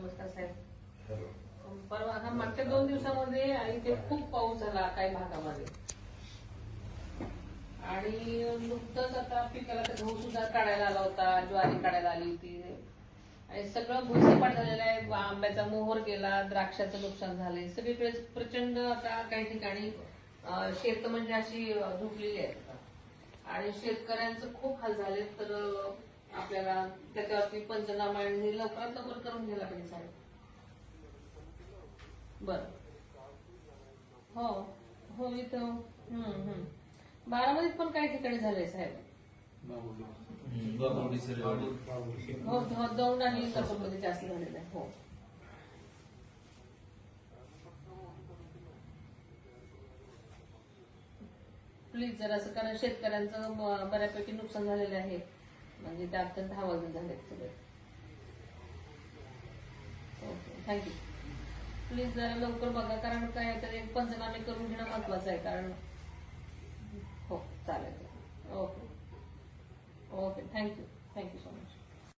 नमस्कार साहेब. परवा हा मागच्या 2 दिवसामध्ये इथे खूप पाऊस झाला काही भागामध्ये आणि नुकतंच आता पिकाला गहू सुद्धा काढायला आला होता, ज्वारी काढायला आली होती आणि सगळं भुईसपाट झालेलं आहे. आंब्याचा मोहर गेला, द्राक्षाचं नुकसान झालंय. सगळीकडे प्रचंड आता काही ठिकाणी शेत म्हणजे अशी झोपलेली आहेत आणि शेतकऱ्यांचं खूप हाल झाले. तर आपल्याला त्याच्यावरती पंचनामा आणि लवकरात लवकर करून घ्यायला पाहिजे साहेब. बर हो हो इथं बारामतीत पण काही ठिकाणी झालंय साहेब. हो दौंड आणि इंदापूरमध्ये जास्त झालेलं आहे. हो प्लीज जरा असं, कारण शेतकऱ्यांचं बऱ्यापैकी नुकसान झालेलं आहे. म्हणजे ते अत्यंत हवालदिल झाले सगळे. Okay thank you. प्लीज जरा लवकर बघा, कारण काय तर एक पंचनामे करून घेणं महत्वाचं आहे. कारण हो चालेल. Okay okay thank you.